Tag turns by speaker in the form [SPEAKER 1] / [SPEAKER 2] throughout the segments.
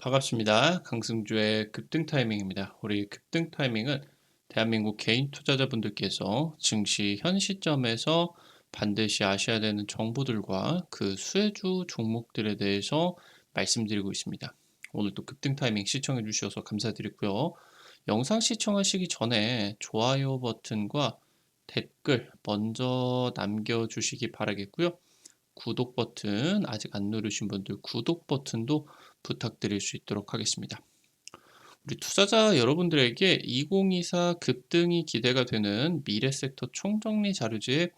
[SPEAKER 1] 반갑습니다. 강승주의 급등 타이밍입니다. 우리 급등 타이밍은 대한민국 개인 투자자분들께서 증시 현 시점에서 반드시 아셔야 되는 정보들과 그 수혜주 종목들에 대해서 말씀드리고 있습니다. 오늘도 급등 타이밍 시청해 주셔서 감사드리고요. 영상 시청하시기 전에 좋아요 버튼과 댓글 먼저 남겨주시기 바라겠고요. 구독 버튼 아직 안 누르신 분들 구독 버튼도 부탁드릴 수 있도록 하겠습니다. 우리 투자자 여러분들에게 2024 급등이 기대가 되는 미래 섹터 총정리 자료집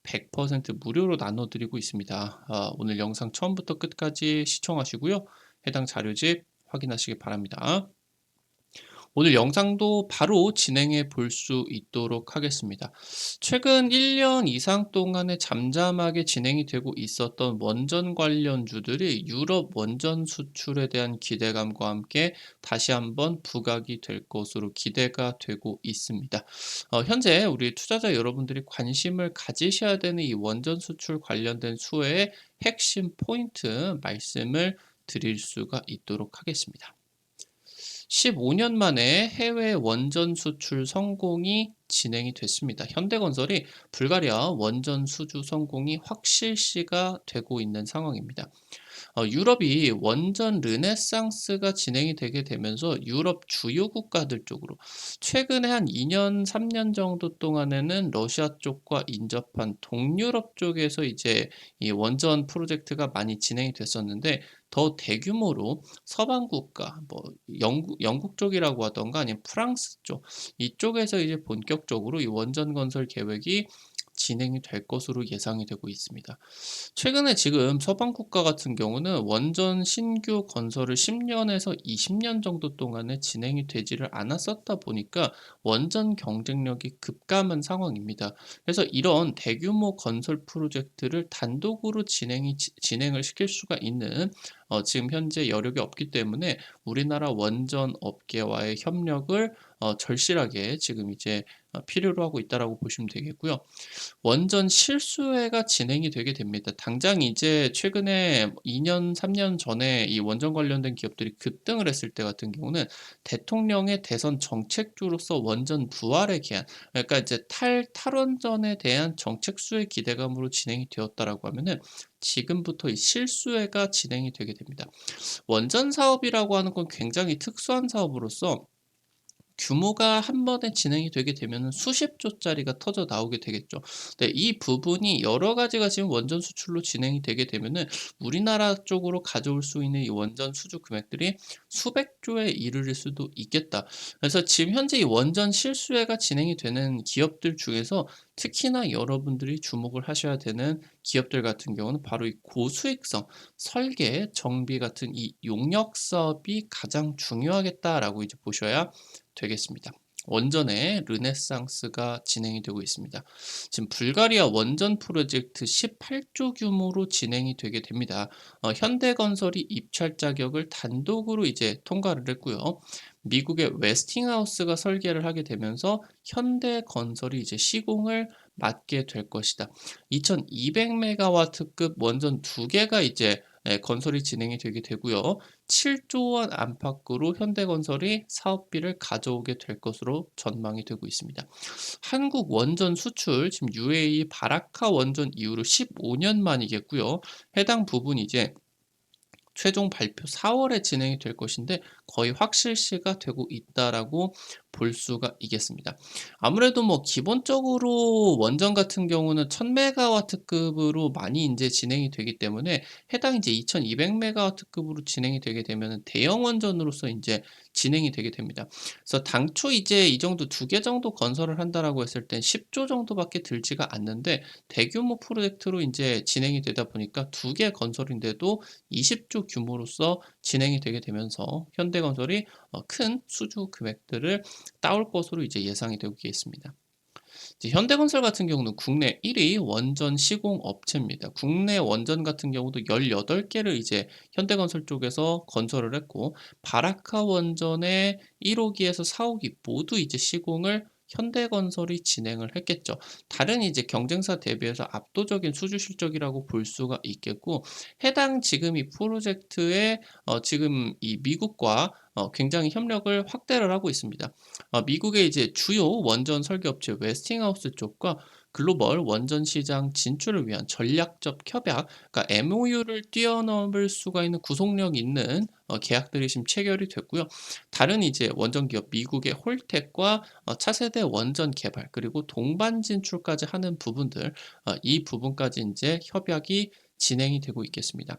[SPEAKER 1] 100% 무료로 나눠드리고 있습니다. 오늘 영상 처음부터 끝까지 시청하시고요. 해당 자료집 확인하시기 바랍니다. 오늘 영상도 바로 진행해 볼 수 있도록 하겠습니다. 최근 1년 이상 동안에 잠잠하게 진행이 되고 있었던 원전 관련주들이 유럽 원전 수출에 대한 기대감과 함께 다시 한번 부각이 될 것으로 기대가 되고 있습니다. 현재 우리 투자자 여러분들이 관심을 가지셔야 되는 이 원전 수출 관련된 수혜의 핵심 포인트 말씀을 드릴 수가 있도록 하겠습니다. 15년 만에 해외 원전 수출 성공이 진행이 됐습니다. 현대건설이 불가리아 원전 수주 성공이 확실시가 되고 있는 상황입니다. 유럽이 원전 르네상스가 진행이 되게 되면서 유럽 주요 국가들 쪽으로 최근에 한 2년, 3년 정도 동안에는 러시아 쪽과 인접한 동유럽 쪽에서 이제 이 원전 프로젝트가 많이 진행이 됐었는데 더 대규모로 서방 국가, 뭐 영국 쪽이라고 하던가 아니면 프랑스 쪽 이쪽에서 이제 본격적으로 이 원전 건설 계획이 진행이 될 것으로 예상이 되고 있습니다. 최근에 지금 서방 국가 같은 경우는 원전 신규 건설을 10년에서 20년 정도 동안에 진행이 되지를 않았었다 보니까 원전 경쟁력이 급감한 상황입니다. 그래서 이런 대규모 건설 프로젝트를 단독으로 진행을 시킬 수가 있는 지금 현재 여력이 없기 때문에 우리나라 원전 업계와의 협력을 절실하게 지금 이제 필요로 하고 있다라고 보시면 되겠고요. 원전 실수해가 진행이 되게 됩니다. 당장 이제 최근에 2년, 3년 전에 이 원전 관련된 기업들이 급등을 했을 때 같은 경우는 대통령의 대선 정책주로서 원전 부활의 계한, 그러니까 이제 탈원전에 대한 정책 수혜 기대감으로 진행이 되었다라고 하면은 지금부터 이 실수해가 진행이 되게 됩니다. 원전 사업이라고 하는 건 굉장히 특수한 사업으로서 규모가 한 번에 진행이 되게 되면은 수십 조짜리가 터져 나오게 되겠죠. 네, 이 부분이 여러 가지가 지금 원전 수출로 진행이 되게 되면은 우리나라 쪽으로 가져올 수 있는 이 원전 수주 금액들이 수백 조에 이르를 수도 있겠다. 그래서 지금 현재 이 원전 실수혜가 진행이 되는 기업들 중에서 특히나 여러분들이 주목을 하셔야 되는 기업들 같은 경우는 바로 이 고수익성, 설계, 정비 같은 이 용역 사업이 가장 중요하겠다라고 이제 보셔야 되겠습니다. 원전의 르네상스가 진행이 되고 있습니다. 지금 불가리아 원전 프로젝트 18조 규모로 진행이 되게 됩니다. 현대건설이 입찰 자격을 단독으로 이제 통과를 했고요. 미국의 웨스팅하우스가 설계를 하게 되면서 현대건설이 이제 시공을 맡게 될 것이다. 2200메가와트급 원전 두 개가 이제 건설이 진행이 되게 되고요. 7조 원 안팎으로 현대건설이 사업비를 가져오게 될 것으로 전망이 되고 있습니다. 한국 원전 수출 지금 UAE 바라카 원전 이후로 15년 만이겠고요. 해당 부분이 이제 최종 발표 4월에 진행이 될 것인데 거의 확실시가 되고 있다라고 볼 수가 있겠습니다. 아무래도 뭐 기본적으로 원전 같은 경우는 1000메가와트급으로 많이 이제 진행이 되기 때문에 해당 이제 2200메가와트급으로 진행이 되게 되면 대형 원전으로서 이제 진행이 되게 됩니다. 그래서 당초 이제 이 정도 두 개 정도 건설을 한다라고 했을 땐 10조 정도밖에 들지가 않는데 대규모 프로젝트로 이제 진행이 되다 보니까 두 개 건설인데도 20조 규모로서 진행이 되게 되면서 현대건설이 큰 수주 금액들을 따올 것으로 이제 예상이 되고 있습니다. 이제 현대건설 같은 경우는 국내 1위 원전 시공 업체입니다. 국내 원전 같은 경우도 18개를 이제 현대건설 쪽에서 건설을 했고 바라카 원전의 1호기에서 4호기 모두 이제 시공을 현대건설이 진행을 했겠죠. 다른 이제 경쟁사 대비해서 압도적인 수주 실적이라고 볼 수가 있겠고, 해당 지금 이 프로젝트에 지금 이 미국과 굉장히 협력을 확대를 하고 있습니다. 미국의 이제 주요 원전 설계업체 웨스팅하우스 쪽과 글로벌 원전 시장 진출을 위한 전략적 협약, 그러니까 MOU를 뛰어넘을 수가 있는 구속력 있는 계약들이 지금 체결이 됐고요. 다른 이제 원전 기업 미국의 홀텍과 차세대 원전 개발 그리고 동반 진출까지 하는 부분들, 이 부분까지 이제 협약이 진행이 되고 있겠습니다.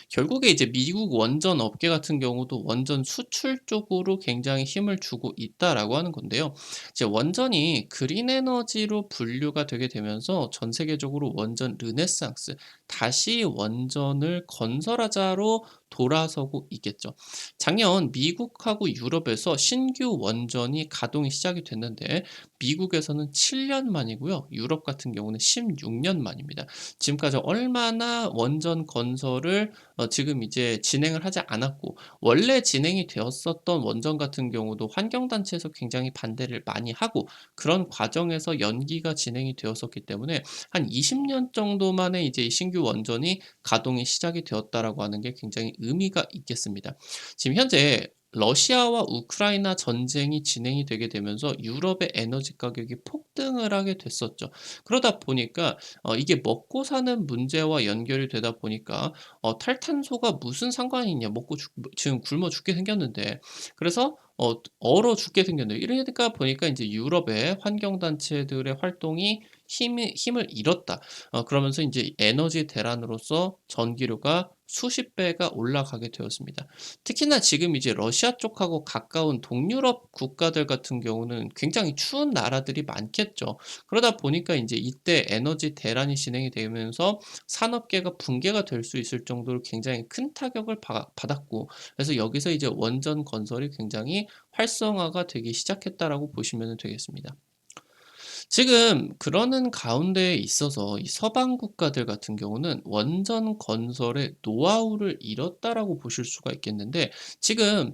[SPEAKER 1] 결국에 이제 미국 원전 업계 같은 경우도 원전 수출 쪽으로 굉장히 힘을 주고 있다라고 하는 건데요. 이제 원전이 그린 에너지로 분류가 되게 되면서 전 세계적으로 원전 르네상스, 다시 원전을 건설하자로 돌아서고 있겠죠. 작년 미국하고 유럽에서 신규 원전이 가동이 시작이 됐는데, 미국에서는 7년 만이고요. 유럽 같은 경우는 16년 만입니다. 지금까지 얼마나 원전 건설을 지금 이제 진행을 하지 않았고, 원래 진행이 되었었던 원전 같은 경우도 환경단체에서 굉장히 반대를 많이 하고, 그런 과정에서 연기가 진행이 되었었기 때문에 한 20년 정도 만에 이제 이 신규 원전이 가동이 시작이 되었다라고 하는 게 굉장히 의미가 있겠습니다. 지금 현재 러시아와 우크라이나 전쟁이 진행이 되게 되면서 유럽의 에너지 가격이 폭등을 하게 됐었죠. 그러다 보니까 이게 먹고 사는 문제와 연결이 되다 보니까 탈탄소가 무슨 상관이 있냐. 지금 굶어 죽게 생겼는데. 그래서 얼어 죽게 생겼는데. 이러니까 보니까 이제 유럽의 환경 단체들의 활동이 힘을 잃었다. 그러면서 이제 에너지 대란으로서 전기료가 수십 배가 올라가게 되었습니다. 특히나 지금 이제 러시아 쪽하고 가까운 동유럽 국가들 같은 경우는 굉장히 추운 나라들이 많겠죠. 그러다 보니까 이제 이때 에너지 대란이 진행이 되면서 산업계가 붕괴가 될 수 있을 정도로 굉장히 큰 타격을 받았고, 그래서 여기서 이제 원전 건설이 굉장히 활성화가 되기 시작했다라고 보시면 되겠습니다. 지금 그러는 가운데에 있어서 이 서방 국가들 같은 경우는 원전 건설의 노하우를 잃었다라고 보실 수가 있겠는데, 지금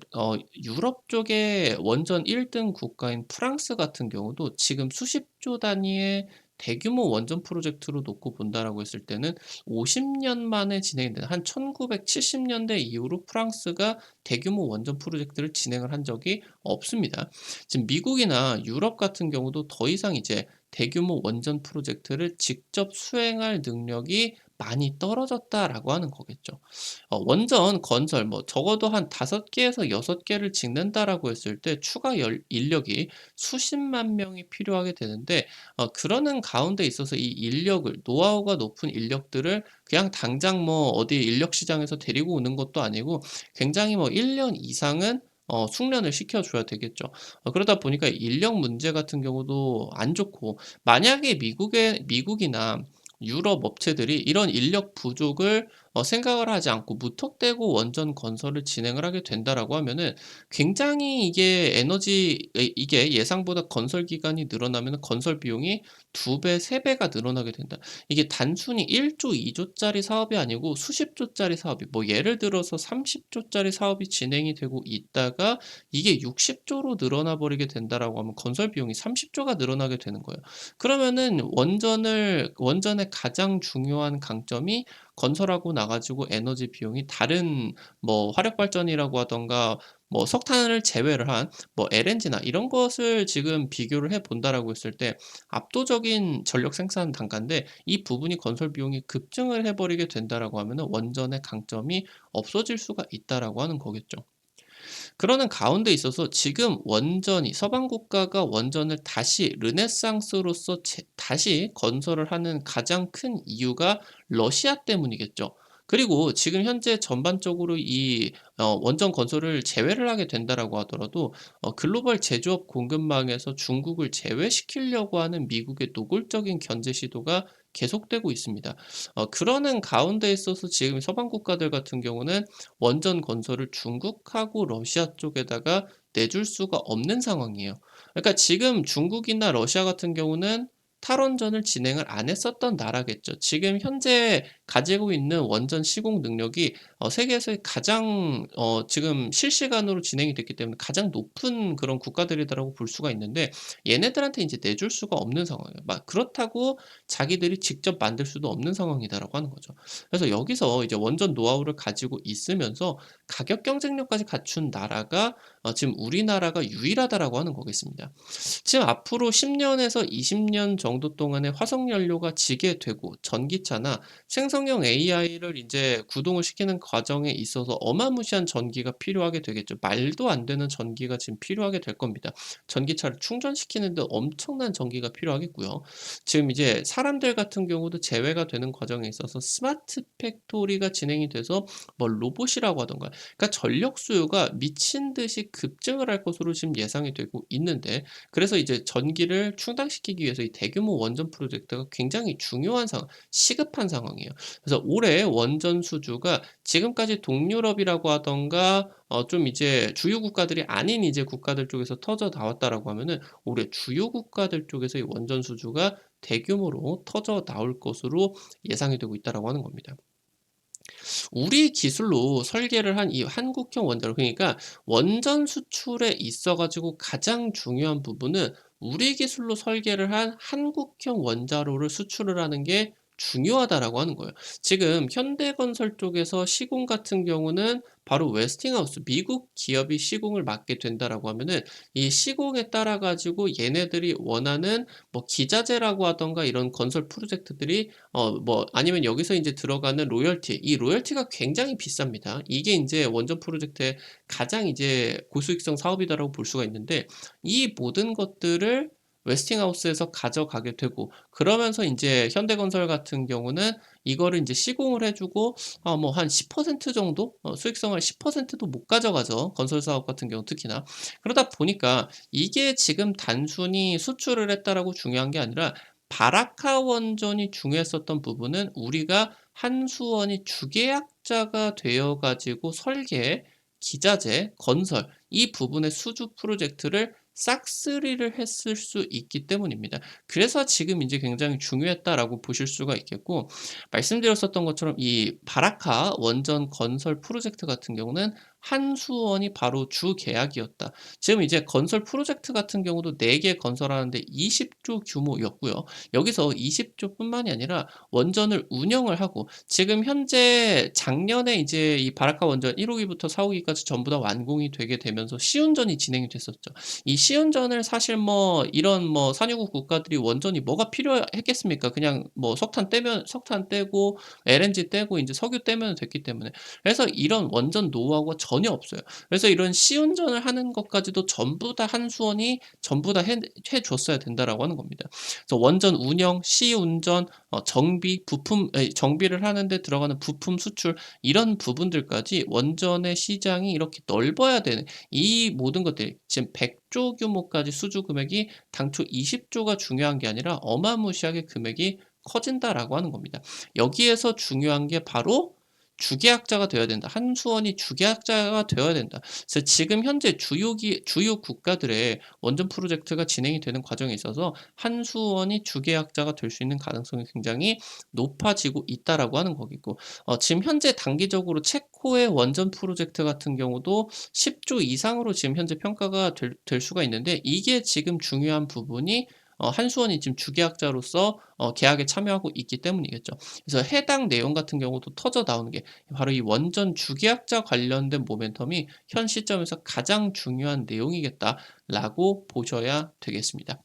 [SPEAKER 1] 유럽 쪽에 원전 1등 국가인 프랑스 같은 경우도 지금 수십조 단위의 대규모 원전 프로젝트로 놓고 본다라고 했을 때는 50년 만에 진행된, 한 1970년대 이후로 프랑스가 대규모 원전 프로젝트를 진행을 한 적이 없습니다. 지금 미국이나 유럽 같은 경우도 더 이상 이제 대규모 원전 프로젝트를 직접 수행할 능력이 많이 떨어졌다라고 하는 거겠죠. 원전 건설 뭐 적어도 한 5개에서 6개를 짓는다라고 했을 때 추가 인력이 수십만 명이 필요하게 되는데, 그러는 가운데 있어서 이 인력을, 노하우가 높은 인력들을 그냥 당장 뭐 어디 인력 시장에서 데리고 오는 것도 아니고, 굉장히 뭐 1년 이상은 숙련을 시켜줘야 되겠죠. 그러다 보니까 인력 문제 같은 경우도 안 좋고, 만약에 미국이나 유럽 업체들이 이런 인력 부족을 생각을 하지 않고 무턱대고 원전 건설을 진행을 하게 된다라고 하면은, 굉장히 이게 예상보다 건설 기간이 늘어나면 건설 비용이 2배, 3배가 늘어나게 된다. 이게 단순히 1조, 2조짜리 사업이 아니고 수십조짜리 사업이, 뭐 예를 들어서 30조짜리 사업이 진행이 되고 있다가 이게 60조로 늘어나 버리게 된다라고 하면 건설 비용이 30조가 늘어나게 되는 거예요. 그러면은 원전의 가장 중요한 강점이, 건설하고 나 가지고 에너지 비용이 다른 뭐 화력 발전이라고 하던가 뭐 석탄을 제외를 한 뭐 LNG나 이런 것을 지금 비교를 해 본다라고 했을 때 압도적인 전력 생산 단가인데, 이 부분이 건설 비용이 급증을 해 버리게 된다라고 하면은 원전의 강점이 없어질 수가 있다라고 하는 거겠죠. 그러는 가운데 있어서 지금 서방 국가가 원전을 다시 르네상스로서 다시 건설을 하는 가장 큰 이유가 러시아 때문이겠죠. 그리고 지금 현재 전반적으로 이 원전 건설을 제외를 하게 된다라고 하더라도 글로벌 제조업 공급망에서 중국을 제외시키려고 하는 미국의 노골적인 견제 시도가 계속되고 있습니다. 그러는 가운데 있어서 지금 서방 국가들 같은 경우는 원전 건설을 중국하고 러시아 쪽에다가 내줄 수가 없는 상황이에요. 그러니까 지금 중국이나 러시아 같은 경우는 탈원전을 진행을 안 했었던 나라겠죠. 지금 현재 가지고 있는 원전 시공 능력이 세계에서 가장 지금 실시간으로 진행이 됐기 때문에 가장 높은 그런 국가들이다라고 볼 수가 있는데 얘네들한테 이제 내줄 수가 없는 상황이에요. 막 그렇다고 자기들이 직접 만들 수도 없는 상황이다라고 하는 거죠. 그래서 여기서 이제 원전 노하우를 가지고 있으면서 가격 경쟁력까지 갖춘 나라가 지금 우리나라가 유일하다라고 하는 거겠습니다. 지금 앞으로 10년에서 20년 정도 동안에 화석 연료가 지게 되고 전기차나 생성형 AI를 이제 구동을 시키는 과정에 있어서 어마무시한 전기가 필요하게 되겠죠. 말도 안 되는 전기가 지금 필요하게 될 겁니다. 전기차를 충전시키는 데 엄청난 전기가 필요하겠고요. 지금 이제 사람들 같은 경우도 제외가 되는 과정에 있어서 스마트 팩토리가 진행이 돼서 뭐 로봇이라고 하던가 그러니까 전력 수요가 미친 듯이 급증을 할 것으로 지금 예상이 되고 있는데 그래서 이제 전기를 충당시키기 위해서 이 대규모 원전 프로젝트가 굉장히 중요한 상황, 시급한 상황이에요. 그래서 올해 원전 수주가 지금까지 동유럽이라고 하던가 좀 이제 주요 국가들이 아닌 이제 국가들 쪽에서 터져 나왔다라고 하면은 올해 주요 국가들 쪽에서 이 원전 수주가 대규모로 터져 나올 것으로 예상이 되고 있다라고 하는 겁니다. 우리 기술로 설계를 한 이 한국형 원자로 그러니까 원전 수출에 있어 가지고 가장 중요한 부분은 우리 기술로 설계를 한 한국형 원자로를 수출을 하는 게 중요하다라고 하는 거예요. 지금 현대건설 쪽에서 시공 같은 경우는 바로 웨스팅하우스 미국 기업이 시공을 맡게 된다라고 하면은 이 시공에 따라 가지고 얘네들이 원하는 뭐 기자재라고 하던가 이런 건설 프로젝트들이 뭐 아니면 여기서 이제 들어가는 로열티, 이 로열티가 굉장히 비쌉니다. 이게 이제 원전 프로젝트의 가장 이제 고수익성 사업이다라고 볼 수가 있는데 이 모든 것들을 웨스팅하우스에서 가져가게 되고 그러면서 이제 현대건설 같은 경우는 이거를 이제 시공을 해주고 뭐 한 10% 정도 수익성을 10%도 못 가져가죠. 건설 사업 같은 경우 특히나 그러다 보니까 이게 지금 단순히 수출을 했다라고 중요한 게 아니라 바라카 원전이 중요했었던 부분은 우리가 한수원이 주계약자가 되어 가지고 설계, 기자재, 건설 이 부분의 수주 프로젝트를 싹쓸이를 했을 수 있기 때문입니다. 그래서 지금 이제 굉장히 중요했다라고 보실 수가 있겠고 말씀드렸었던 것처럼 이 바라카 원전 건설 프로젝트 같은 경우는 한수원이 바로 주계약이었다. 지금 이제 건설 프로젝트 같은 경우도 4개 건설하는데 20조 규모였고요. 여기서 20조뿐만이 아니라 원전을 운영을 하고 지금 현재 작년에 이제 이 바라카 원전 1호기부터 4호기까지 전부 다 완공이 되게 되면서 시운전이 진행이 됐었죠. 이 시운전을 사실 뭐 이런 뭐 산유국 국가들이 원전이 뭐가 필요했겠습니까? 그냥 뭐 석탄 떼면 석탄 떼고 LNG 떼고 이제 석유 떼면 됐기 때문에 그래서 이런 원전 노하우가 전혀 없어요. 그래서 이런 시운전을 하는 것까지도 전부 다 한수원이 전부 다 해줬어야 된다라고 하는 겁니다. 그래서 원전 운영, 시운전, 정비, 부품 정비를 하는데 들어가는 부품 수출 이런 부분들까지 원전의 시장이 이렇게 넓어야 되는 이 모든 것들이 지금 100조 규모까지 수주 금액이 당초 20조가 중요한 게 아니라 어마무시하게 금액이 커진다라고 하는 겁니다. 여기에서 중요한 게 바로 주계약자가 되어야 된다. 한수원이 주계약자가 되어야 된다. 그래서 지금 현재 주요 국가들의 원전 프로젝트가 진행이 되는 과정에 있어서 한수원이 주계약자가 될 수 있는 가능성이 굉장히 높아지고 있다라고 하는 거겠고 지금 현재 단기적으로 체코의 원전 프로젝트 같은 경우도 10조 이상으로 지금 현재 평가가 될 수가 있는데 이게 지금 중요한 부분이 한수원이 지금 주계약자로서 계약에 참여하고 있기 때문이겠죠. 그래서 해당 내용 같은 경우도 터져 나오는 게 바로 이 원전 주계약자 관련된 모멘텀이 현 시점에서 가장 중요한 내용이겠다라고 보셔야 되겠습니다.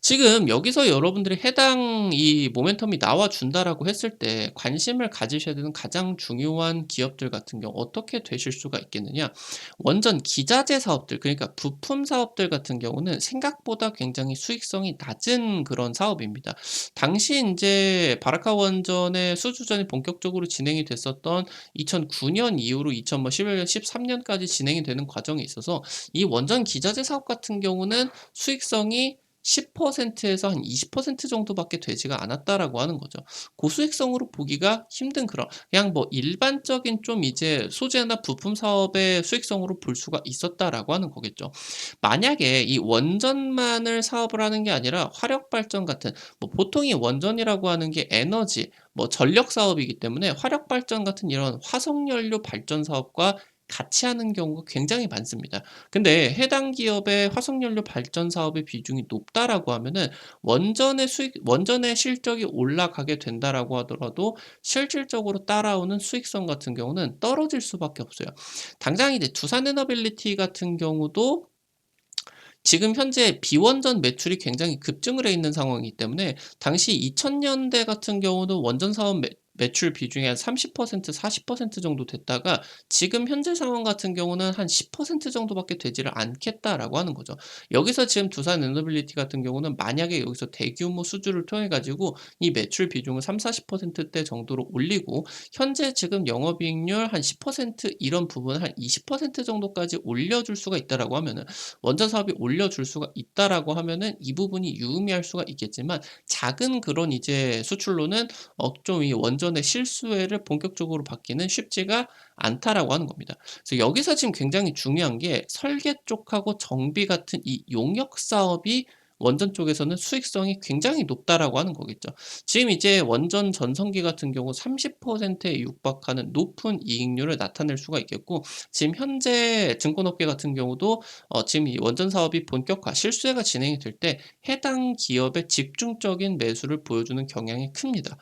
[SPEAKER 1] 지금 여기서 여러분들이 해당 이 모멘텀이 나와준다라고 했을 때 관심을 가지셔야 되는 가장 중요한 기업들 같은 경우 어떻게 되실 수가 있겠느냐? 원전 기자재 사업들, 그러니까 부품 사업들 같은 경우는 생각보다 굉장히 수익성이 낮은 그런 사업입니다. 당시 이제 바라카 원전의 수주전이 본격적으로 진행이 됐었던 2009년 이후로 2011년, 13년까지 진행이 되는 과정에 있어서 이 원전 기자재 사업 같은 경우는 수익성이 10%에서 한 20% 정도밖에 되지가 않았다라고 하는 거죠. 고수익성으로 보기가 힘든 그런 그냥 뭐 일반적인 좀 이제 소재나 부품 사업의 수익성으로 볼 수가 있었다라고 하는 거겠죠. 만약에 이 원전만을 사업을 하는 게 아니라 화력 발전 같은 뭐 보통 이 원전이라고 하는 게 에너지 뭐 전력 사업이기 때문에 화력 발전 같은 이런 화석 연료 발전 사업과 같이 하는 경우가 굉장히 많습니다. 근데 해당 기업의 화석연료 발전 사업의 비중이 높다라고 하면은 원전의 실적이 올라가게 된다라고 하더라도 실질적으로 따라오는 수익성 같은 경우는 떨어질 수밖에 없어요. 당장 이제 두산에너빌리티 같은 경우도 지금 현재 비원전 매출이 굉장히 급증을 해 있는 상황이기 때문에 당시 2000년대 같은 경우도 원전 사업 매출 비중이 한 30% 40% 정도 됐다가 지금 현재 상황 같은 경우는 한 10% 정도밖에 되지를 않겠다라고 하는 거죠. 여기서 지금 두산 에너빌리티 같은 경우는 만약에 여기서 대규모 수주를 통해 가지고 이 매출 비중을 30-40%대 정도로 올리고 현재 지금 영업이익률 한 10% 이런 부분을 한 20% 정도까지 올려줄 수가 있다라고 하면은 원전 사업이 올려줄 수가 있다라고 하면은 이 부분이 유의미할 수가 있겠지만 작은 그런 이제 수출로는 좀 이 원전의 실수혜를 본격적으로 받기는 쉽지가 않다라고 하는 겁니다. 그래서 여기서 지금 굉장히 중요한 게 설계 쪽하고 정비 같은 이 용역 사업이 원전 쪽에서는 수익성이 굉장히 높다라고 하는 거겠죠. 지금 이제 원전 전성기 같은 경우 30%에 육박하는 높은 이익률을 나타낼 수가 있겠고 지금 현재 증권업계 같은 경우도 지금 이 원전 사업이 본격화 실수혜가 진행이 될 때 해당 기업의 집중적인 매수를 보여주는 경향이 큽니다.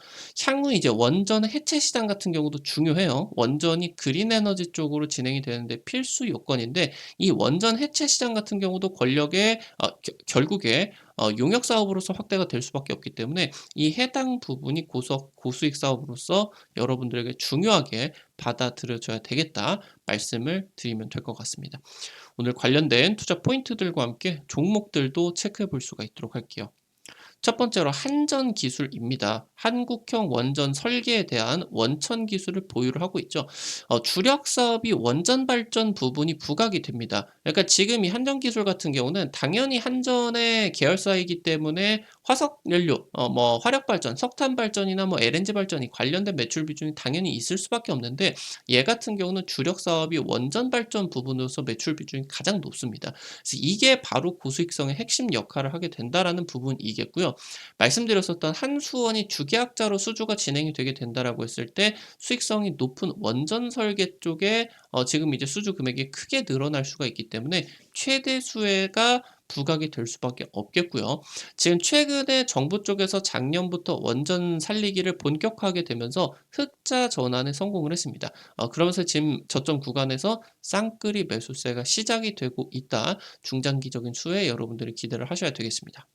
[SPEAKER 1] 향후 이제 원전 해체 시장 같은 경우도 중요해요. 원전이 그린 에너지 쪽으로 진행이 되는데 필수 요건인데 이 원전 해체 시장 같은 경우도 권력의 결국에 용역 사업으로서 확대가 될 수밖에 없기 때문에 이 해당 부분이 고수익 사업으로서 여러분들에게 중요하게 받아들여져야 되겠다 말씀을 드리면 될 것 같습니다. 오늘 관련된 투자 포인트들과 함께 종목들도 체크해 볼 수가 있도록 할게요. 첫 번째로 한전 기술입니다. 한국형 원전 설계에 대한 원천 기술을 보유를 하고 있죠. 주력 사업이 원전 발전 부분이 부각이 됩니다. 그러니까 지금 이 한전 기술 같은 경우는 당연히 한전의 계열사이기 때문에 화석 연료, 뭐 화력 발전, 석탄 발전이나 뭐 LNG 발전이 관련된 매출 비중이 당연히 있을 수밖에 없는데 얘 같은 경우는 주력 사업이 원전 발전 부분으로서 매출 비중이 가장 높습니다. 그래서 이게 바로 고수익성의 핵심 역할을 하게 된다라는 부분이겠고요. 말씀드렸었던 한수원이 주계약자로 수주가 진행이 되게 된다라고 했을 때 수익성이 높은 원전 설계 쪽에 지금 이제 수주 금액이 크게 늘어날 수가 있기 때문에 최대 수혜가 부각이 될 수밖에 없겠고요. 지금 최근에 정부 쪽에서 작년부터 원전 살리기를 본격화하게 되면서 흑자 전환에 성공을 했습니다. 그러면서 지금 저점 구간에서 쌍끌이 매수세가 시작이 되고 있다. 중장기적인 수혜 여러분들이 기대를 하셔야 되겠습니다.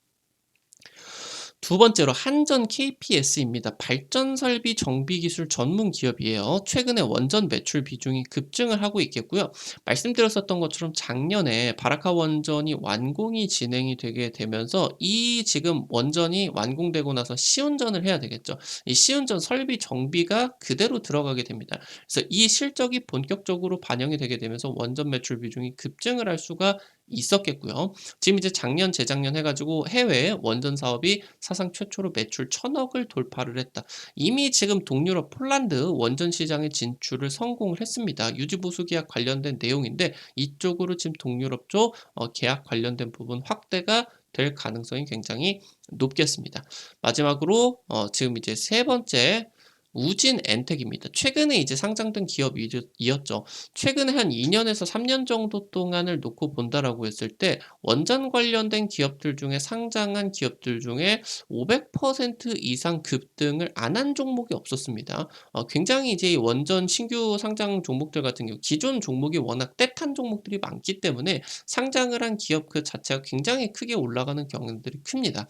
[SPEAKER 1] 두 번째로 한전 KPS입니다. 발전 설비 정비 기술 전문 기업이에요. 최근에 원전 매출 비중이 급증을 하고 있겠고요. 말씀드렸었던 것처럼 작년에 바라카 원전이 완공이 진행이 되게 되면서 이 지금 원전이 완공되고 나서 시운전을 해야 되겠죠. 이 시운전 설비 정비가 그대로 들어가게 됩니다. 그래서 이 실적이 본격적으로 반영이 되게 되면서 원전 매출 비중이 급증을 할 수가 있었겠고요. 지금 이제 작년, 재작년 해가지고 해외 원전 사업이 사상 최초로 매출 1000억을 돌파를 했다. 이미 지금 동유럽 폴란드 원전 시장에 진출을 성공을 했습니다. 유지보수 계약 관련된 내용인데 이쪽으로 지금 동유럽 쪽 계약 관련된 부분 확대가 될 가능성이 굉장히 높겠습니다. 마지막으로 지금 이제 세 번째 우진 엔텍입니다. 최근에 이제 상장된 기업이었죠. 최근에 한 2년에서 3년 정도 동안을 놓고 본다라고 했을 때 원전 관련된 기업들 중에 상장한 기업들 중에 500% 이상 급등을 안 한 종목이 없었습니다. 굉장히 이제 이 원전 신규 상장 종목들 같은 경우 기존 종목이 워낙 떼탄 종목들이 많기 때문에 상장을 한 기업 그 자체가 굉장히 크게 올라가는 경향들이 큽니다.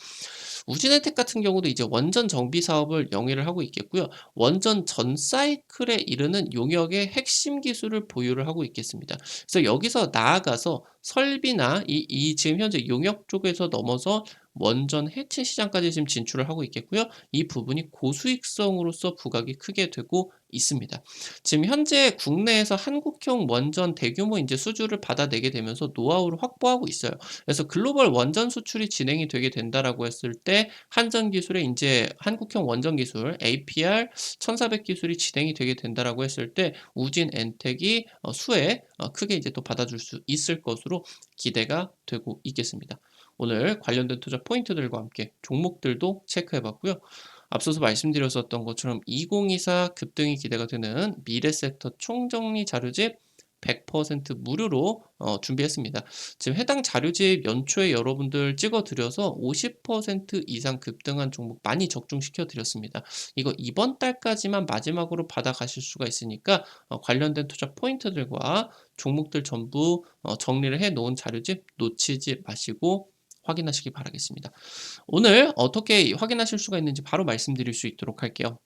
[SPEAKER 1] 우진엔텍 같은 경우도 이제 원전 정비 사업을 영위를 하고 있겠고요. 원전 전 사이클에 이르는 용역의 핵심 기술을 보유를 하고 있겠습니다. 그래서 여기서 나아가서 설비나 이 지금 현재 용역 쪽에서 넘어서 원전 해체 시장까지 지금 진출을 하고 있겠고요. 이 부분이 고수익성으로서 부각이 크게 되고 있습니다. 지금 현재 국내에서 한국형 원전 대규모 이제 수주를 받아내게 되면서 노하우를 확보하고 있어요. 그래서 글로벌 원전 수출이 진행이 되게 된다라고 했을 때 한전 기술의 인제 한국형 원전 기술 APR 1400 기술이 진행이 되게 된다라고 했을 때 우진 엔텍이 수혜 크게 이제 또 받아줄 수 있을 것으로 기대가 되고 있겠습니다. 오늘 관련된 투자 포인트들과 함께 종목들도 체크해 봤고요. 앞서서 말씀드렸었던 것처럼 2024 급등이 기대가 되는 미래섹터 총정리 자료집 100% 무료로 준비했습니다. 지금 해당 자료집 연초에 여러분들 찍어 드려서 50% 이상 급등한 종목 많이 적중시켜 드렸습니다. 이거 이번 달까지만 마지막으로 받아가실 수가 있으니까 관련된 투자 포인트들과 종목들 전부 정리를 해 놓은 자료집 놓치지 마시고 확인하시기 바라겠습니다. 오늘 어떻게 확인하실 수가 있는지 바로 말씀드릴 수 있도록 할게요.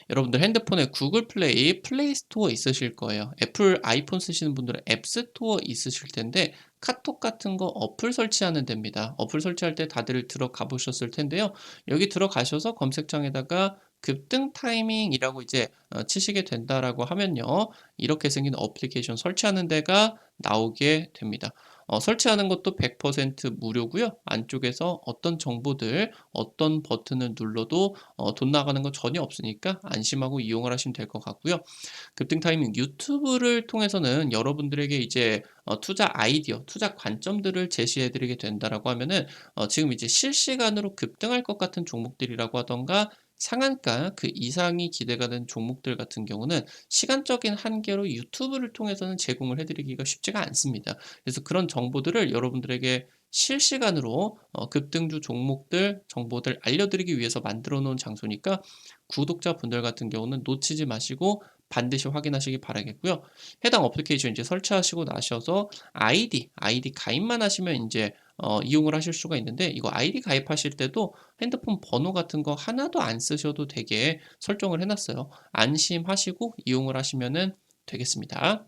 [SPEAKER 1] 여러분들 핸드폰에 구글 플레이, 플레이 스토어 있으실 거예요. 애플 아이폰 쓰시는 분들은 앱 스토어 있으실 텐데 카톡 같은 거 어플 설치하는 데입니다. 어플 설치할 때 다들 들어가 보셨을 텐데요. 여기 들어가셔서 검색창에다가 급등 타이밍이라고 이제 치시게 된다라고 하면요. 이렇게 생긴 어플리케이션 설치하는 데가 나오게 됩니다. 설치하는 것도 100% 무료고요. 안쪽에서 어떤 정보들, 어떤 버튼을 눌러도 돈 나가는 거 전혀 없으니까 안심하고 이용을 하시면 될 것 같고요. 급등 타이밍 유튜브를 통해서는 여러분들에게 이제 투자 아이디어, 투자 관점들을 제시해 드리게 된다라고 하면은 지금 이제 실시간으로 급등할 것 같은 종목들이라고 하던가 상한가 그 이상이 기대가 된 종목들 같은 경우는 시간적인 한계로 유튜브를 통해서는 제공을 해 드리기가 쉽지가 않습니다. 그래서 그런 정보들을 여러분들에게 실시간으로 급등주 종목들 정보들 알려드리기 위해서 만들어 놓은 장소니까 구독자분들 같은 경우는 놓치지 마시고 반드시 확인하시기 바라겠고요. 해당 어플리케이션 이제 설치하시고 나셔서 아이디 가입만 하시면 인제 이용을 하실 수가 있는데 이거 아이디 가입하실 때도 핸드폰 번호 같은 거 하나도 안 쓰셔도 되게 설정을 해 놨어요. 안심하시고 이용을 하시면은 되겠습니다.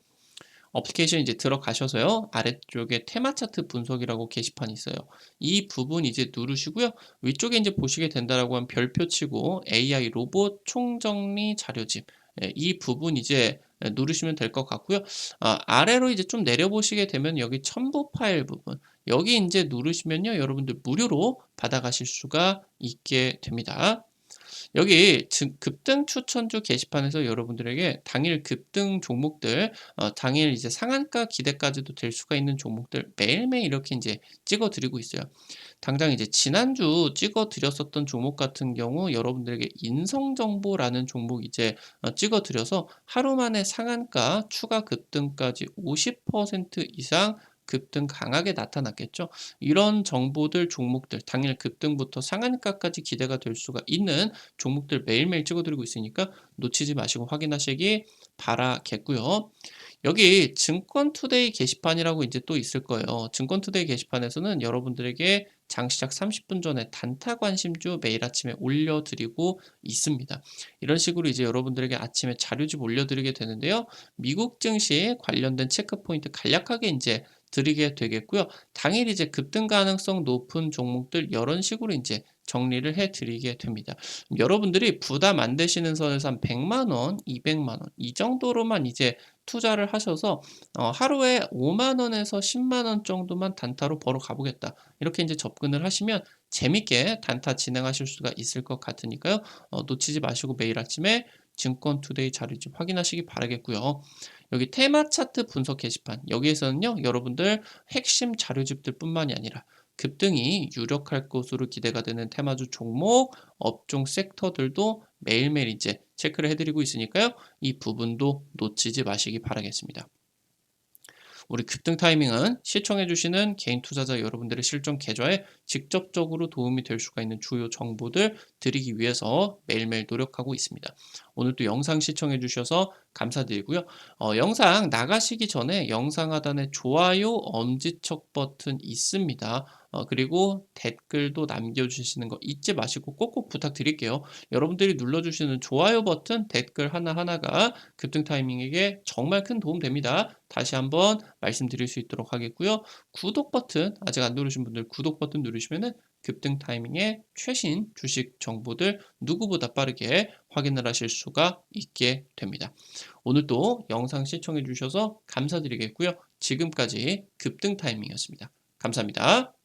[SPEAKER 1] 어플리케이션 이제 들어가셔서요. 아래쪽에 테마 차트 분석이라고 게시판이 있어요. 이 부분 이제 누르시고요. 위쪽에 이제 보시게 된다라고 하면 별표 치고 AI 로봇 총정리 자료집. 예, 이 부분 이제 누르시면 될 것 같고요. 아래로 이제 좀 내려보시게 되면 여기 첨부 파일 부분. 여기 이제 누르시면요. 여러분들 무료로 받아가실 수가 있게 됩니다. 여기 급등 추천주 게시판에서 여러분들에게 당일 급등 종목들, 당일 이제 상한가 기대까지도 될 수가 있는 종목들 매일매일 이렇게 이제 찍어 드리고 있어요. 당장 이제 지난주 찍어 드렸었던 종목 같은 경우 여러분들에게 인성정보라는 종목 이제 찍어 드려서 하루 만에 상한가 추가 급등까지 50% 이상 급등 강하게 나타났겠죠. 이런 정보들, 종목들, 당일 급등부터 상한가까지 기대가 될 수가 있는 종목들 매일매일 찍어드리고 있으니까 놓치지 마시고 확인하시기 바라겠고요. 여기 증권투데이 게시판이라고 이제 또 있을 거예요. 증권투데이 게시판에서는 여러분들에게 장시작 30분 전에 단타 관심주 매일 아침에 올려드리고 있습니다. 이런 식으로 이제 여러분들에게 아침에 자료집 올려드리게 되는데요. 미국 증시 관련된 체크포인트 간략하게 이제 드리게 되겠고요. 당일 이제 급등 가능성 높은 종목들 이런 식으로 이제 정리를 해 드리게 됩니다. 여러분들이 부담 안 되시는 선에서 한 100만 원, 200만 원 이 정도로만 이제 투자를 하셔서 하루에 5만 원에서 10만 원 정도만 단타로 벌어 가보겠다. 이렇게 이제 접근을 하시면 재밌게 단타 진행하실 수가 있을 것 같으니까요. 놓치지 마시고 매일 아침에 증권투데이 자료집 확인하시기 바라겠고요. 여기 테마 차트 분석 게시판 여기에서는요. 여러분들 핵심 자료집들 뿐만이 아니라 급등이 유력할 것으로 기대가 되는 테마주 종목, 업종 섹터들도 매일매일 이제 체크를 해드리고 있으니까요. 이 부분도 놓치지 마시기 바라겠습니다. 우리 급등 타이밍은 시청해주시는 개인 투자자 여러분들의 실전 계좌에 직접적으로 도움이 될 수가 있는 주요 정보들 드리기 위해서 매일매일 노력하고 있습니다. 오늘도 영상 시청해주셔서 감사드리고요. 영상 나가시기 전에 영상 하단에 좋아요, 엄지척 버튼 있습니다. 그리고 댓글도 남겨주시는 거 잊지 마시고 꼭꼭 부탁드릴게요. 여러분들이 눌러주시는 좋아요 버튼, 댓글 하나하나가 급등 타이밍에게 정말 큰 도움 됩니다. 다시 한번 말씀드릴 수 있도록 하겠고요. 구독 버튼 아직 안 누르신 분들 구독 버튼 누르시면은 급등 타이밍에 최신 주식 정보 정보들 누구보다 빠르게 확인을 하실 수가 있게 됩니다. 오늘도 영상 시청해 주셔서 감사드리겠고요. 지금까지 급등 타이밍이었습니다. 감사합니다.